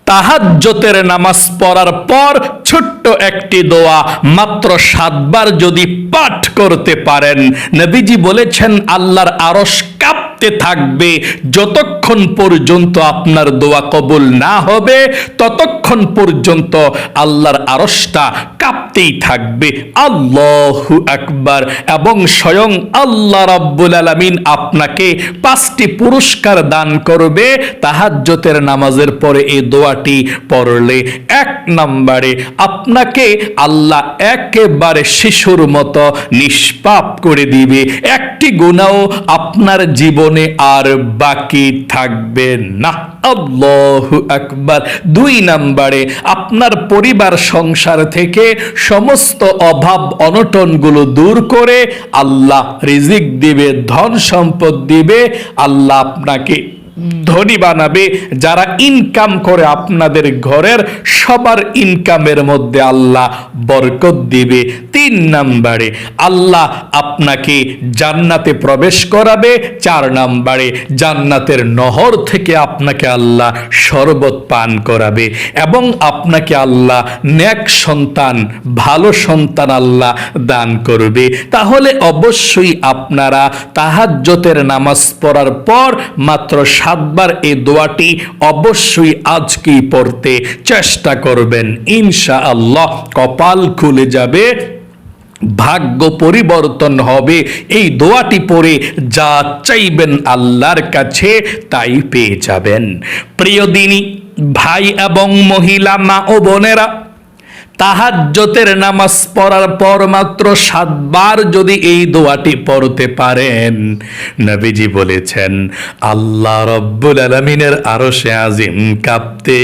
তাহাজ্জুদের নামাজ পড়ার পর ছোট্ট একটি দোয়া মাত্র 7 বার যদি পাঠ করতে পারেন, নবীজি বলেছেন আল্লাহর আরশ কাঁপতে থাকবে। যতক্ষণ পর্যন্ত আপনার দোয়া কবুল না হবে ততক্ষণ পর্যন্ত আল্লাহর আরশটা কাঁপতেই থাকবে। আল্লাহু আকবার। এবং স্বয়ং আল্লাহ রাব্বুল আলামিন আপনাকে 5টি পুরস্কার দান করবে তাহাজ্জুদের নামাজের পরে এই দোয়াটি পড়লে। 1 নম্বরে আপনাকে আল্লাহ একেবারে শিশুর মতো নিষ্পাপ করে দিবে, একটি গুনাহ আপনার জীবনে আর বাকি থাকবে না। আল্লাহু আকবার। 2 নম্বরে আপনার পরিবার সংসার থেকে সমস্ত অভাব অনটনগুলো দূর করে আল্লাহ রিজিক দিবে, ধন সম্পদ দিবে, আল্লাহ আপনাকে ধনী বানাবে। যারা ইনকাম করে আপনাদের ঘরের সবার ইনকামের মধ্যে আল্লাহ বরকত দিবে। 3 নম্বরে আল্লাহ আপনাকে জান্নাতে প্রবেশ করাবে। 4 নম্বরে জান্নাতের নহর থেকে আপনাকে আল্লাহ শরবত পান করাবে এবং আপনাকে আল্লাহ নেক সন্তান, ভালো সন্তান আল্লাহ দান করবে। তাহলে অবশ্যই আপনারা তাহাজ্জুদের নামাজ পড়ার পর মাত্র 7 বার এই দোয়াটি অবশ্যই আজকেই পড়তে চেষ্টা করবেন। ইনশাআল্লাহ কপাল খুলে যাবে, ভাগ্য পরিবর্তন হবে। এই দোয়াটি পড়ে যা চাইবেন আল্লাহর কাছে তাই পেয়ে যাবেন। প্রিয় দিনী ভাই এবং মহিলা, মা ও বোনেরা, তাহাজ্জুদের নামাজ পড়ার পর মাত্র 7 বার যদি এই দোয়াটি পড়তে পারেন, নবীজি বলেছেন আল্লাহ রাব্বুল আলামিনের আরশে আজিম কাঁপতে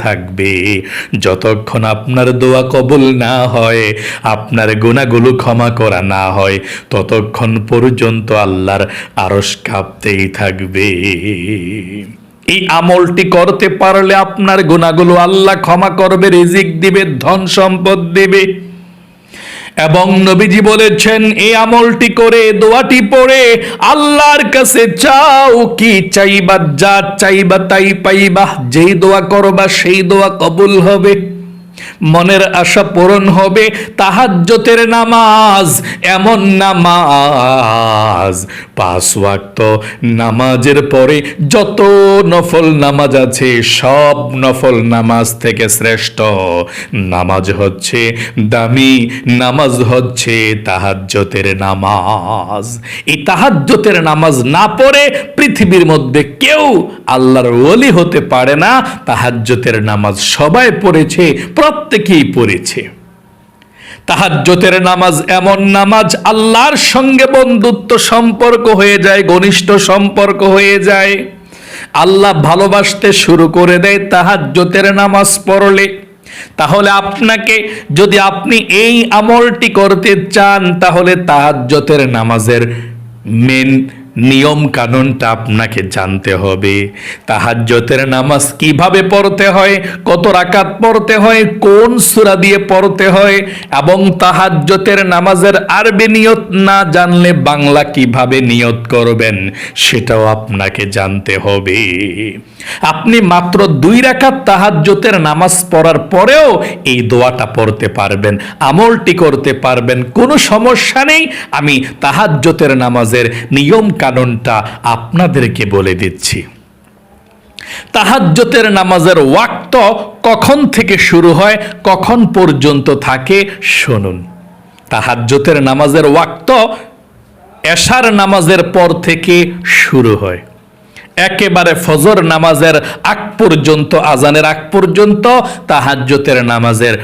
থাকবে। যতক্ষণ আপনার দোয়া কবুল না হয়, আপনার গুনাহগুলো ক্ষমা করা না হয়, ততক্ষণ পর্যন্ত আল্লাহর আরশ কাঁপতেই থাকবে। এই আমলটি করতে পারলে আপনার গুনাহগুলো আল্লাহ ক্ষমা করবে, রিজিক দিবে, ধন সম্পদ দিবে। এবং নবীজি বলেছেন এই আমলটি করে, দোয়াটি পড়ে আল্লাহর কাছে চাও কি চাইবা, যা চাইবা তাই পাইবা। যেই দোয়া করবা সেই দোয়া কবুল হবে, মনের আশা পূরণ হবে। তাহাজ্জুদের নামাজ এমন নামাজ, 5 ওয়াক্ত নামাজের পরে যত নফল নামাজ আছে সব নফল নামাজ থেকে শ্রেষ্ঠ নামাজ হচ্ছে, দামি নামাজ হচ্ছে তাহাজ্জুদের নামাজ। এই তাহাজ্জুদের নামাজ না পড়ে পৃথিবীর মধ্যে কেউ আল্লাহর ওলি হতে পারে না। তাহাজ্জুদের নামাজ সবাই পড়েছে, প্রত্যেকেই পড়েছে। তাহাজ্জুদের নামাজ এমন নামাজ আল্লাহর সঙ্গে বন্ধুত্ব সম্পর্ক হয়ে যায়, ঘনিষ্ঠ সম্পর্ক হয়ে যায়। আল্লাহ ভালোবাসতে শুরু করে দেয় তাহাজ্জুদের নামাজ পড়লে। তাহলে আপনাকে, যদি আপনি এই আমলটি করতে চান, তাহলে তাহাজ্জুদের নামাজের মেন নিয়ম কানুনটা আপনাকে জানতে হবে। তাহাজ্জুদের নামাজ কিভাবে পড়তে হয়, কত রাকাত পড়তে হয়, কোন সূরা দিয়ে পড়তে হয়, এবং তাহাজ্জুদের নামাজের আরবি নিয়ত না জানলে বাংলা কিভাবে নিয়ত করবেন সেটাও আপনাকে জানতে হবে। আপনি মাত্র 2 রাকাত তাহাজ্জুদের নামাজ পড়ার পরেও এই দোয়াটা পড়তে পারবেন, আমলটি করতে পারবেন, কোনো সমস্যা নেই। আমি তাহাজ্জুদের নামাজের নিয়ম কানুনটা আপনাদেরকে বলে দিচ্ছি। তাহাজ্জুদের নামাজের ওয়াক্ত কখন থেকে শুরু হয়, কখন পর্যন্ত থাকে শুনুন। তাহাজ্জুদের নামাজের ওয়াক্ত এশার নামাজের পর থেকে শুরু হয়, একেবারে ফজর নামাজের আগ পর্যন্ত, আজানের আগ পর্যন্ত তাহাজ্জুদের নামাজের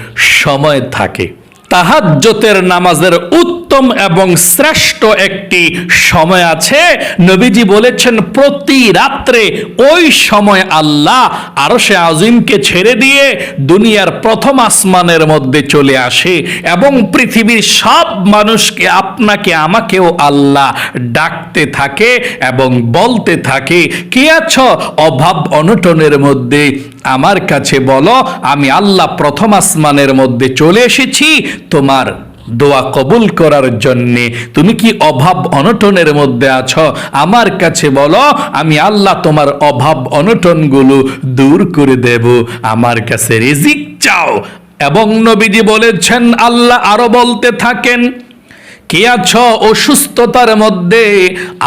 সময় থাকে। তাহাজ্জুদের নামাজের উত্তম এবং শ্রেষ্ঠ একটি সময় আছে। নবীজি বলেছেন প্রতি রাত্রে ওই সময় আল্লাহ আরশে আজিমকে ছেড়ে দিয়ে দুনিয়ার প্রথম আসমানের মধ্যে চলে আসে এবং পৃথিবীর সব মানুষকে, আপনাকে আমাকেও আল্লাহ ডাকতে থাকে এবং বলতে থাকে, কে আছো অভাব অনটনের মধ্যে, আমার কাছে বলো, আমি আল্লাহ প্রথম আসমানের মধ্যে চলে এসেছি তোমার দোয়া কবুল করার জন্যে। তুমি কি অভাব অনটনের মধ্যে আছো? আমার কাছে বলো, আমি আল্লাহ তোমার অভাব অনটনগুলো দূর করে দেব। আমার কাছে রিজিক চাও। এবং নবীজি বলেছেন, আল্লাহ আরো বলতে থাকেন, কে আছো অসুস্থতার মধ্যে,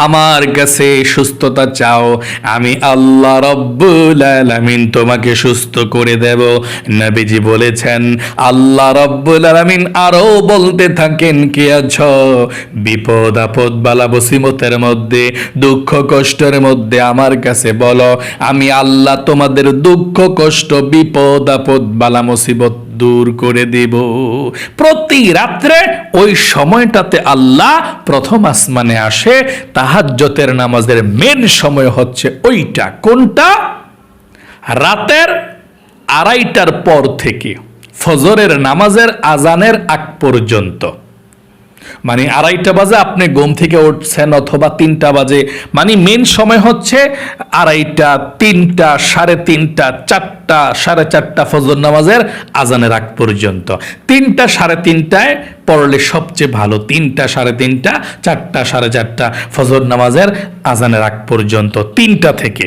আমার কাছে সুস্থতা চাও, আমি আল্লাহ রব্বুল আলামিন তোমাকে সুস্থ করে দেব। নবীজি বলেছেন, আল্লাহ রব্বুল আলামিন আরো বলতে থাকেন, কে আছো বিপদ আপদ বালা মুসিবতের মধ্যে, দুঃখ কষ্টের মধ্যে, আমার কাছে বলো, আমি আল্লাহ তোমাদের দুঃখ কষ্ট বিপদ আপদ বালা মুসিবত দূর করে দেব। প্রতি রাত্রে ওই সময়টাতে আল্লাহ প্রথম আসমানে আসে। তাহাজ্জুদের নামাজের মেন সময় হচ্ছে ওইটা। কোনটা? রাতের 2:30টার পর থেকে ফজরের নামাজের আজানের আগ পর্যন্ত। মানে 2:30 বাজে আপনি ঘুম থেকে উঠছেন, অথবা 3টা বাজে, মানে মেন সময় হচ্ছে 2:30, 3টা, 3:30, 4টা, 4:30 ফজর নামাজের আজানের আগ পর্যন্ত। 3টা, 3:30টায় পড়লে সবচেয়ে ভালো। 3টা, 3:30, 4টা, 4:30 ফজর নামাজের আজানের আগ পর্যন্ত, 3টা থেকে।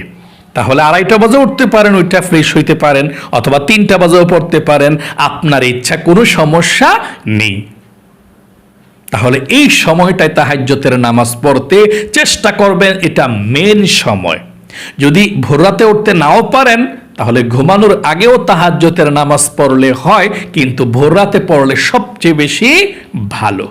তাহলে 2:30 বাজে উঠতে পারেন, ওইটা ফ্রেশ হইতে পারেন, অথবা 3টা বাজেও পড়তে পারেন, আপনার ইচ্ছা, কোনো সমস্যা নেই। তাহলে এই সময়টায় তাহাজ্জুদের নামাজ পড়তে চেষ্টা করবেন, এটা মেন সময়। যদি ভোর রাতে উঠতে নাও পারেন, তাহলে ঘুমানোর আগেও তাহাজ্জুদের নামাজ পড়লে হয়, কিন্তু ভোর রাতে পড়লে সবচেয়ে বেশি ভালো।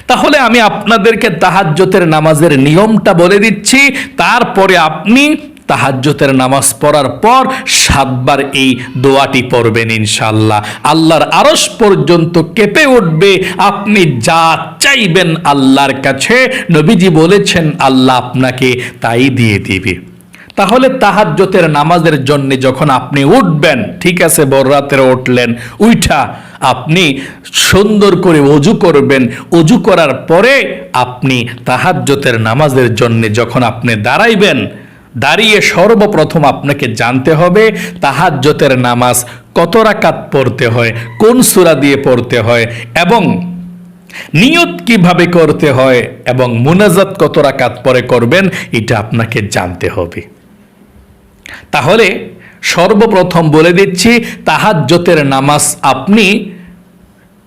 তাহলে আমি আপনাদেরকে তাহাজ্জুদের নামাজের নিয়মটা বলে দিচ্ছি, তারপরে আপনি তাহাজ্জুদের নামাজ পড়ার পর 7 বার এই দোয়াটি পড়বেন ইনশাআল্লাহ। আল্লাহর আরশ পর্যন্ত কেঁপে উঠবে, আপনি যা চাইবেন আল্লাহর কাছে, নবীজি বলেছেন আল্লাহ আপনাকে তাই দিয়ে দিবে। তাহলে তাহাজ্জুদের নামাজের জন্য যখন আপনি উঠবেন, ঠিক আছে, ভোর রাতে উঠলেন, উঠা আপনি সুন্দর করে ওযু করবেন। ওযু করার পরে আপনি তাহাজ্জুদের নামাজের জন্য যখন আপনি দাঁড়াইবেন, দাঁড়িয়ে সর্বপ্রথম আপনাকে জানতে হবে তাহাজ্জুদের নামাজ কত রাকাত পড়তে হয়, কোন সূরা দিয়ে পড়তে হয়, এবং নিয়ত কিভাবে করতে হয়, এবং মুনাজাত কত রাকাত পরে করবেন, এটা আপনাকে জানতে হবে। তাহলে সর্বপ্রথম বলে দিচ্ছি, তাহাজ্জুদের নামাজ আপনি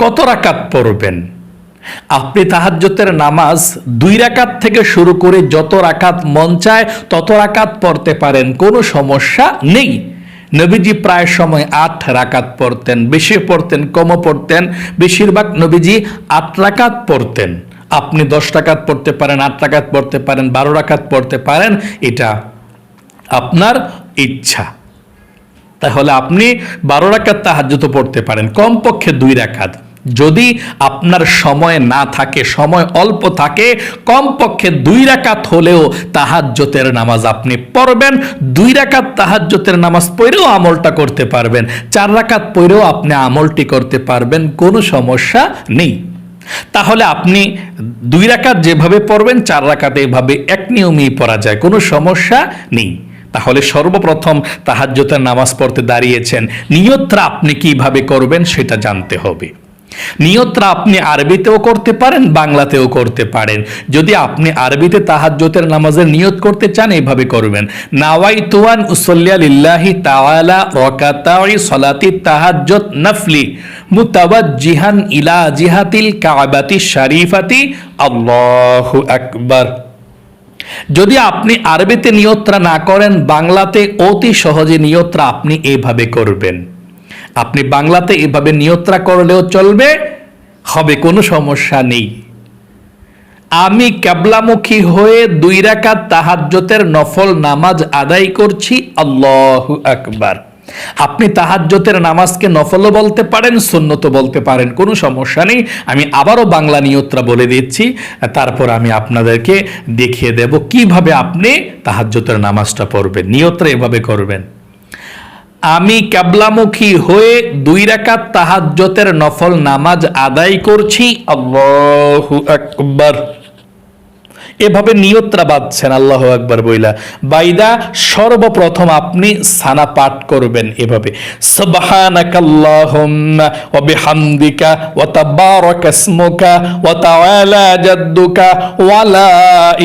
কত রাকাত পড়বেন। আপনি তাহাজ্জুদের নামাজ 2 রাকাত থেকে শুরু করে যত রাকাত মন চায় তত রাকাত পড়তে পারেন, কোনো সমস্যা নেই। নবীজি প্রায় সময় 8 রাকাত পড়তেন, বেশি পড়তেন, কমও পড়তেন, বেশিরভাগ নবীজি 8 রাকাত পড়তেন। আপনি 10 রাকাত পড়তে পারেন, 8 রাকাত পড়তে পারেন, 12 রাকাত পড়তে পারেন, এটা আপনার ইচ্ছা। তাহলে আপনি 12 রাকাত তাহাজ্জুদ পড়তে পারেন, কমপক্ষে 2 রাকাত। যদি আপনার সময় না থাকে, সময় অল্প থাকে, কমপক্ষে 2 রাকাত হলেও তাহাজ্জুদের নামাজ আপনি পড়বেন। 2 রাকাত তাহাজ্জুদের নামাজ পড়েও আমলটা করতে পারবেন, 4 রাকাত পড়েও আপনি আমলটি করতে পারবেন, কোনো সমস্যা নেই। তাহলে আপনি 2 রাকাত যেভাবে পড়বেন, 4 রাকাত এভাবে এক নিয়মেই পড়া যায়, কোনো সমস্যা নেই। তাহলে সর্বপ্রথম তাহাজ্জুদের নামাজ পড়তে দাঁড়িয়েছেন, নিয়তটা আপনি কিভাবে করবেন সেটা জানতে হবে। নিয়তটা আপনি আরবিতেও করতে পারেন, বাংলাতেও করতে পারেন। যদি আপনি আরবিতে তাহাজ্জুদের নামাজের নিয়ত করতে চান, এইভাবে করবেন, নাওয়াইতু আন উসাল্লিয়া লিল্লাহি তাআলা রাকাতাই সালাতি তাহাজ্জুদ নাফলি মুতাওয়াজ্জিহান ইলা জিহাতিল কাবাতি শরীফাতি আল্লাহু আকবার। যদি আপনি আরবিতে নিয়তটা না করেন, বাংলাতে অতি সহজে নিয়তটা আপনি এইভাবে করবেন। আপনি বাংলাতে এভাবে নিয়তটা করলেও চলবে, হবে, কোনো সমস্যা নেই। আমি কিবলামুখী হয়ে 2 রাকাত তাহাজ্জুদের নফল নামাজ আদায় করছি, আল্লাহু আকবার। আপনি তাহাজ্জুদের নামাজকে নফলও বলতে পারেন, সুন্নতও বলতে পারেন, কোনো সমস্যা নেই। আমি আবারও বাংলা নিয়তটা বলে দিচ্ছি, তারপর আমি আপনাদেরকে দেখিয়ে দেব কিভাবে আপনি তাহাজ্জুদের নামাজটা পড়বেন। নিয়তটা এভাবে করবেন, আমি কিবলামুখী হয়ে 2 রাকাত তাহাজ্জুদের নফল নামাজ আদায় করছি, আল্লাহু আকবার। এভাবে নিয়তটা বাঁধছেন আল্লাহু আকবার বইলা, বাইদা সর্বপ্রথম আপনি সানা পাঠ করবেন এভাবে, সুবহানাকাল্লাহুম্মা ওয়া বিহামদিকা ওয়া তাবারাকা ইসমুকা ওয়া তাআলা জাদ্দুকা ওয়া লা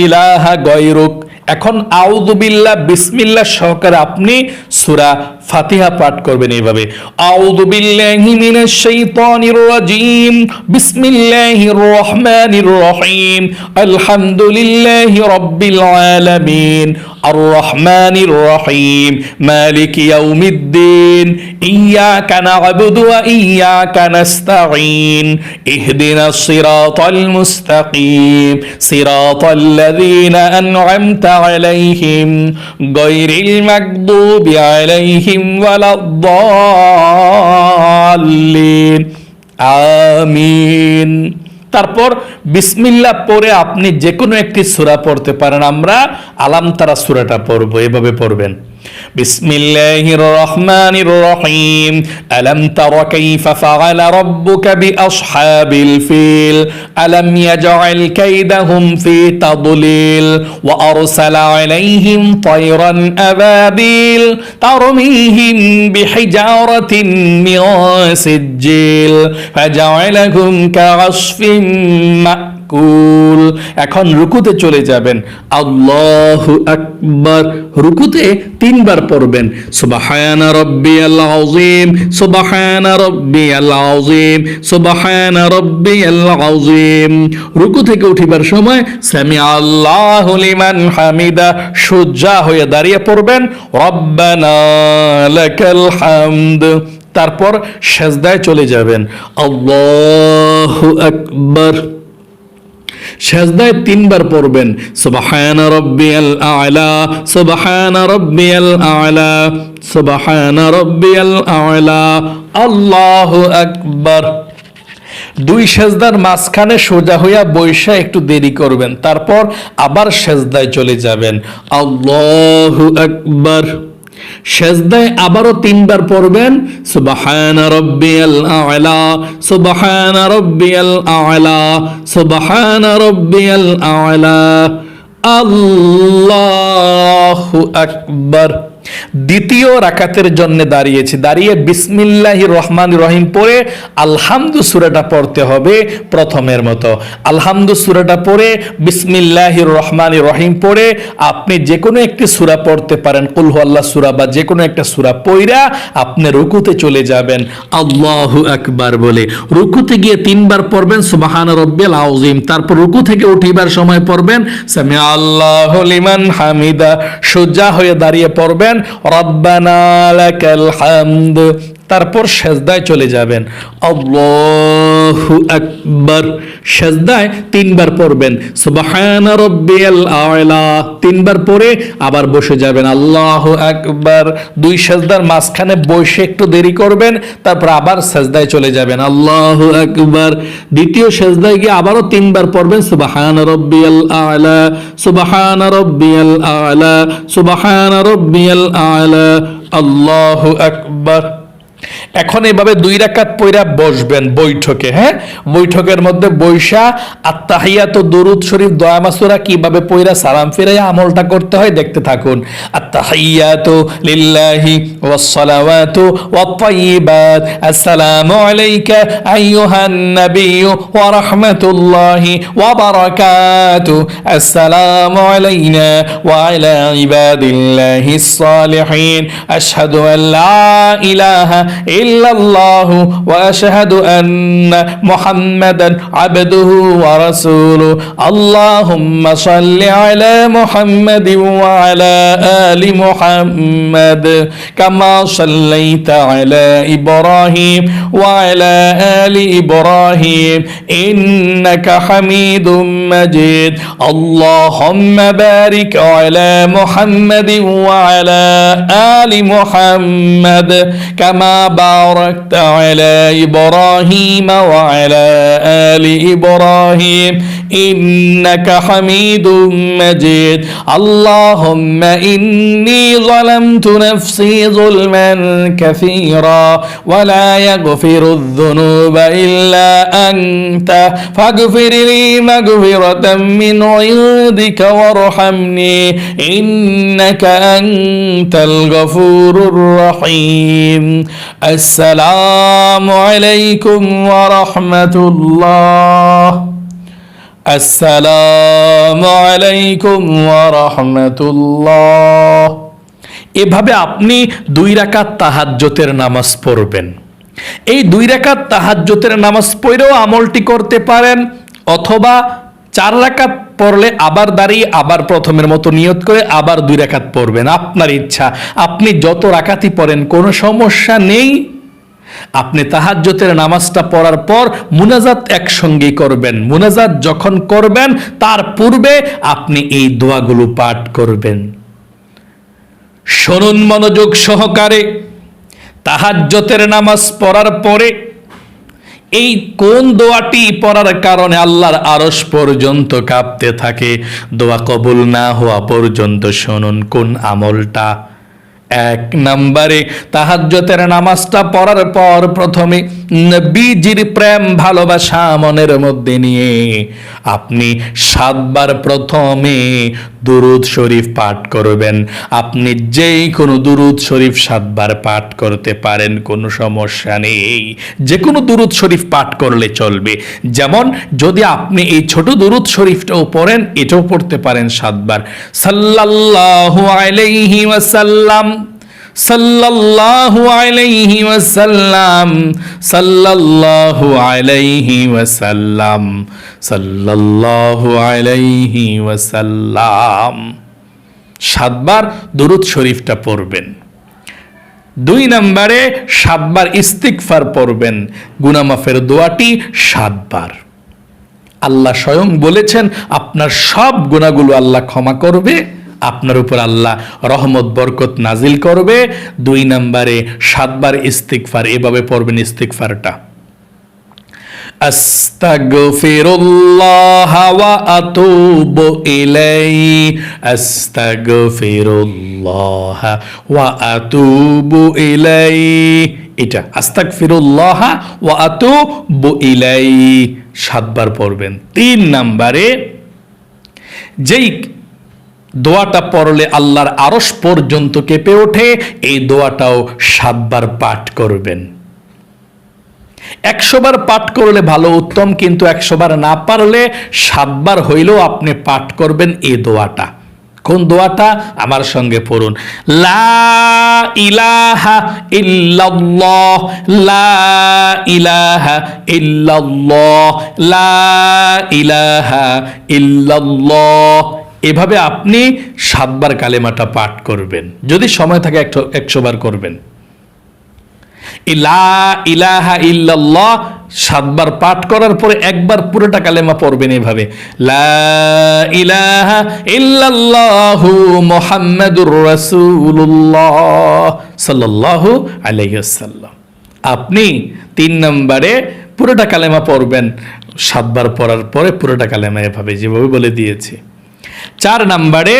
ইলাহা গায়রুক। এখন আউযু বিল্লাহ বিসমিল্লাহ সহকারে আপনি সূরা ফাতিহা পাঠ করবেন এইভাবে, আউযু বিল্লাহি মিনাশ শাইতানির রাজিম, বিসমিল্লাহির রহমানির রহিম, আলহামদুলিল্লাহি রাব্বিল আলামিন, আর রহমানির রহিম, মালিকি ইয়াউমিদ্দিন, ইয়াকা না'বুদু ওয়া ইয়াকা নাস্তাঈন, ইহদিনাস সিরাতাল মুস্তাকিম, সিরাতাল্লাযীনা আন'আমতা আলাইহিম গায়রিল মাগদুবি আলাইহিম ওয়ালাদ-দাল্লিন, আমিন। তারপর বিসমিল্লাহ পড়ে আপনি যে কোনো একটি সূরা পড়তে পারেন। আমরা আলাম তারা সূরাটা পড়ব, এভাবে পড়বেন, বিসমিল্লাহির রহমানির রহিম, আলাম তারা কাইফা ফাআলা রাব্বুকা বিআসহাবিল ফিল, আলাম ইয়াজআল কাইদাহুম ফি তাদলিল, ওয়া আরসালা আলাইহিম তায়রান আবাবিল তারমিহিম বিহিজারাতিন মিন সিজ্জিল ফাজআলাহুম কাআসফিন মাকুল। এখন রুকুতে চলে যাবেন, আল্লাহু আকবার, রুকুতে তিনবার পড়বেন, সুবহানা রাব্বিয়াল আযীম, সুবহানা রাব্বিয়াল আযীম, সুবহানা রাব্বিয়াল আযীম। রুকু থেকে উঠিবার সময় সামি আল্লাহু লিমান হামিদা সোজা হয়ে দাঁড়িয়ে পড়বেন, রব্বানা লাকাল হামদ। তারপর সেজদায় চলে যাবেন, আল্লাহু আকবার, সেজদায় তিনবার পড়বেন, সুবহানা রাব্বিয়াল আ'লা, সুবহানা রাব্বিয়াল আ'লা, সুবহানা রাব্বিয়াল আ'লা, আল্লাহু আকবার। দুই সেজদার মাঝখানে সোজা হইয়া বৈশা একটু দেরি করবেন, তারপর আবার সেজদায় চলে যাবেন, আল্লাহু আকবার। সেজদায় আবারও তিনবার পড়বেন, সুবহানা রাব্বিয়াল আ'লা, সুবহানা রাব্বিয়াল আ'লা, সুবহানা রাব্বিয়াল আ'লা, আল্লাহু আকবার। দ্বিতীয় রাকাতের জন্য দাঁড়িয়েছি, দাঁড়িয়ে বিসমিল্লাহির রহমানির রহিম পড়ে আলহামদু সূরাটা পড়তে হবে প্রথমের মতো। আলহামদু সূরাটা পড়ে বিসমিল্লাহির রহমানির রহিম পড়ে আপনি যে কোনো একটি সূরা পড়তে পারেন, কুল হুয়াল্লাহ সূরা বা যে কোনো একটা সূরা পড়া আপনি রুকুতে চলে যাবেন, আল্লাহু আকবার বলে। রুকুতে গিয়ে তিনবার পড়বেন সুবহানা রাব্বিয়াল আযীম, তারপর রুকু থেকে উঠিবার সময় পড়বেন সামি আল্লাহু লিমান হামিদা, সোজা হয়ে দাঁড়িয়ে পড়বেন রব্বানা লাকাল হামদ। তারপর সেজদায় চলে যাবেন, আল্লাহু আকবার, সেজদায় তিনবার পড়বেন সুবহানা রাব্বিয়াল আ'লা, তিনবার পড়ে আবার বসে যাবেন, আল্লাহু আকবার। দুই সেজদার মাঝখানে বসে একটু দেরি করবেন, তারপর আবার সেজদায় চলে যাবেন, আল্লাহু আকবার। দ্বিতীয় সেজদায় গিয়ে আবারও তিনবার পড়বেন সুবহানা রাব্বিয়াল আ'লা, সুবহানা রাব্বিয়াল আ'লা, সুবহানা রাব্বিয়াল আ'লা, আল্লাহু আকবার। এখন এভাবে দুই রাকাত পয়রা বসবেন বৈঠকে, হ্যাঁ, বৈঠকের মধ্যে বৈশা আত্তাহিয়াত দুরুদ শরীফ দোয়া মাসুরা কিভাবে পয়রা সালাম ফিরাইয়া আমলটা করতে হয় দেখতে থাকুন। আত্তাহিয়াতু লিল্লাহি ওয়াস সালাওয়াতু ওয়াত তাইয়্যিবাত, আসসালামু আলাইকা আইয়ুহান নাবিয়্যু ওয়া রাহমাতুল্লাহি ওয়া বারাকাতু, আসসালামু আলাইনা ওয়া আলা ইবাদিল্লাহিস সালিহিন, আশহাদু আল লা ইলাহা ইল্লাল্লাহু ওয়া আশহাদু আন্না মুহাম্মাদান আবদুহু ওয়া রাসূলুহু, আল্লাহুম্মা সাল্লি আলা মুহাম্মাদিন ওয়া আলা আলি মুহাম্মাদ কামা সাল্লাইতা আলা ইব্রাহিম ওয়া আলা আলি ইব্রাহিম ইন্নাকা হামিদুম মাজিদ, আল্লাহুম্মা বারিক আলা মুহাম্মাদিন ওয়া আলা আলি মুহাম্মাদ কামা বারাকতা আলা ইব্রাহিম ওয়া আলা আলি ইব্রাহিম ইন্নাকা হামিদুম মাজিদ। আল্লাহুম্মা ইন্নী যালামতু নাফসি যুলমান কাসীরা ওয়া লা ইয়াগফিরুয যুনুবা ইল্লা আনতা ফাগফিরলি মাগফিরাতাম মিন ইনদিকা ওয়ারহামনি ইন্নাকা আনতাল গফুরুর রহিম। আসসালামু আলাইকুম ওয়া রাহমাতুল্লাহ। আসসালামু আলাইকুম ওয়া রাহমাতুল্লাহ। এভাবে আপনি 2 রাকাত তাহাজ্জুদের নামাজ পড়বেন। এই 2 রাকাত তাহাজ্জুদের নামাজ পড়েও আমলটি করতে পারেন, অথবা 4 রাকাত পড়লে আবার দাঁড়িয়ে আবার প্রথমের মতো নিয়ত করে আবার 2 রাকাত পড়বেন, আপনার ইচ্ছা। আপনি যত রাকাতই পড়েন কোনো সমস্যা নেই। আপনি তাহাজ্জুদের নামাজটা পড়ার পর মুনাজাত একসঙ্গেই করবেন। মুনাজাত যখন করবেন তার পূর্বে আপনি এই দোয়াগুলো পাঠ করবেন। শুনুন মনোযোগ সহকারে। তাহাজ্জুদের নামাজ পড়ার পরে এই কোন দোয়াটি পড়ার কারণে আল্লাহর আরশ পর্যন্ত কাঁপতে থাকে, দোয়া কবুল না হওয়া পর্যন্ত। শুনুন কোন আমলটা। 1 নম্বরে তাহাজ্জুদের নামাজটা পড়ার পর প্রথমে নবীজির প্রেম ভালোবাসা মনের মধ্যে নিয়ে আপনি 7 বার প্রথমে দুরূদ শরীফ পাঠ করবেন। আপনি যেই কোনো দুরূদ শরীফ 7 বার পাঠ করতে পারেন, কোনো সমস্যা নেই। যে কোনো দুরূদ শরীফ পাঠ করলে চলবে। যেমন যদি আপনি এই ছোট দুরূদ শরীফটাও পড়েন, এটাও পড়তে পারেন 7 বার। সাল্লাল্লাহু আলাইহি ওয়াসাল্লাম, সাল্লাল্লাহু আলাইহি ওয়াসাল্লাম, সাল্লাল্লাহু আলাইহি ওয়াসাল্লাম, সাল্লাল্লাহু আলাইহি ওয়াসাল্লাম। 7 বার দুরূদ শরীফটা পড়বেন। 2 নম্বরে 7 বার ইস্তিগফার পড়বেন। গুনাহ মাফের দোয়াটি 7 বার। আল্লাহ স্বয়ং বলেছেন আপনার সব গুনাহগুলো আল্লাহ ক্ষমা করবে, আপনার উপর আল্লাহ রহমত বরকত নাজিল করবে। 2 নম্বরে 7 বার ইস্তিগফার এভাবে পড়বেন। ইস্তিগফারটা আস্তাগফিরুল্লাহ ওয়া আতুবু ইলাইহি, আস্তাগফিরুল্লাহ ওয়া আতুবু ইলাইহি। এটা আস্তাগফিরুল্লাহ ওয়া আতুবু ইলাইহি 7 বার পড়বেন। 3 নম্বরে যেই দোয়াটা পড়লে আল্লাহর আরশ পর্যন্ত কেঁপে ওঠে, এই দোয়াটাও 7 বার পাঠ করবেন। 100 বার পাঠ করলে ভালো উত্তম, কিন্তু 100 বার না পারলে 7 বার হইলেও আপনি পাঠ করবেন এই দোয়াটা। কোন দোয়াটা? আমার সঙ্গে পড়ুন। লা ইলাহা ইল্লাল্লাহ, লা ইলাহা ইল্লাল্লাহ, লা ইলাহা ইল্লাল্লাহ। এভাবে আপনি 7 বার কালেমাটা পাঠ করবেন। যদি সময় থাকে 100 বার করবেন। লা ইলাহা ইল্লাল্লাহ 7 বার পাঠ করার পরে একবার পুরোটা কালেমা পড়বেন এভাবে, লা ইলাহা ইল্লাল্লাহু মুহাম্মাদুর রাসূলুল্লাহ সাল্লাল্লাহু আলাইহি ওয়াসাল্লাম। আপনি 3 নম্বরে পুরোটা কালেমা পড়বেন। 7 বার পড়ার পরে পুরোটা কালেমা এভাবে যেভাবে বলে দিয়েছি। 4 নম্বরে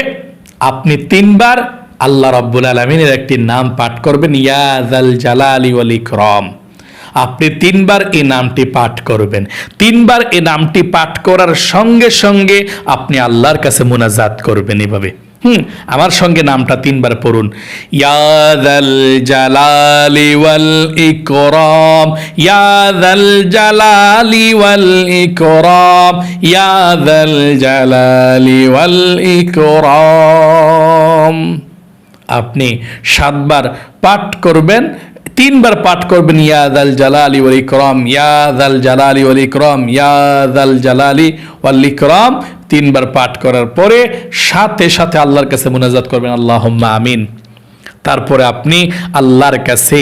আপনি 3 বার আল্লাহ রাব্বুল আলামিনের একটি নাম পাঠ করবেন, ইয়া যাল জালালি ওয়াল ইকরাম। আপনি 3 বার এই নামটি পাঠ করবেন। 3 বার এই নামটি পাঠ করার সঙ্গে সঙ্গে আপনি আল্লাহর কাছে মুনাজাত করবেন এভাবে। আমার সঙ্গে নামটা 3 বার পড়ুন। ইয়া যাল জালালি ওয়াল ইকরাম, ইয়া যাল জালালি ওয়াল ইকরাম, ইয়া যাল জালালি ওয়াল ইকরাম। আপনি 7 বার পাঠ করবেন। 3 বার পাঠ করবেন, ইয়া যাল জালালি ওয়াল ইকরাম, ইয়া যাল জালালি ওয়াল ইকরাম, ইয়া যাল জালালি ওয়াল ইকরাম। 3 বার পাঠ করার পরে সাথে সাথে আল্লাহর কাছে মুনাজাত করবেন, আল্লাহুম্মা আমিন। তারপরে আপনি আল্লাহর কাছে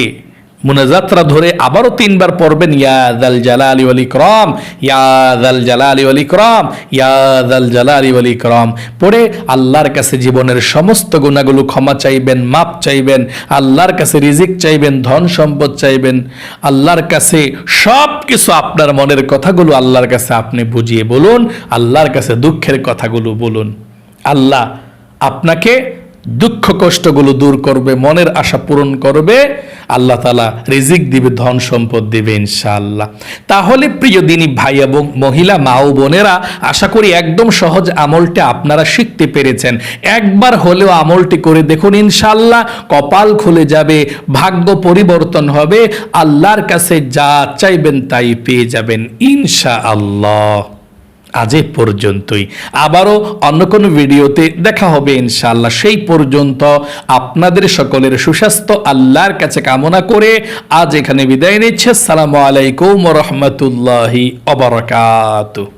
মুনাজাতরা ধরে আবারও 3 বার পড়বেন, ইয়া যাল জালালি ওয়াল ইকরাম, ইয়া যাল জালালি ওয়াল ইকরাম, ইয়া যাল জালালি ওয়াল ইকরাম পড়ে আল্লাহর কাছে জীবনের সমস্ত গুনাহগুলো ক্ষমা চাইবেন, মাপ চাইবেন, আল্লাহর কাছে রিজিক চাইবেন, ধন সম্পদ চাইবেন, আল্লাহর কাছে সব কিছু আপনার মনের কথাগুলো আল্লাহর কাছে আপনি বুঝিয়ে বলুন, আল্লাহর কাছে দুঃখের কথাগুলো বলুন। আল্লাহ আপনাকে দুঃখ কষ্টগুলো দূর করবে, মনের আশা পূরণ করবে, আল্লাহ তাআলা রিজিক দিবে, ধন সম্পদ দিবে ইনশাআল্লাহ। তাহলে প্রিয় দিনী ভাই এবং মহিলা, মা ও বোনেরা, আশা করি একদম সহজ আমলটা আপনারা শিখতে পেরেছেন। একবার হলেও আমলটি করে দেখুন, ইনশাআল্লাহ কপাল খুলে যাবে, ভাগ্য পরিবর্তন হবে, আল্লাহর কাছে যা চাইবেন তাই পেয়ে যাবেন ইনশাআল্লাহ। আজ এ পর্যন্তই, আবারও অন্য কোনো ভিডিওতে দেখা হবে ইনশাআল্লাহ। সেই পর্যন্ত আপনাদের সকলের সুস্বাস্থ্য আল্লাহর কাছে কামনা করে আজ এখানে বিদায় নিচ্ছে। আসসালামু আলাইকুম ওয়া রাহমাতুল্লাহি ওয়া বারাকাতুহু।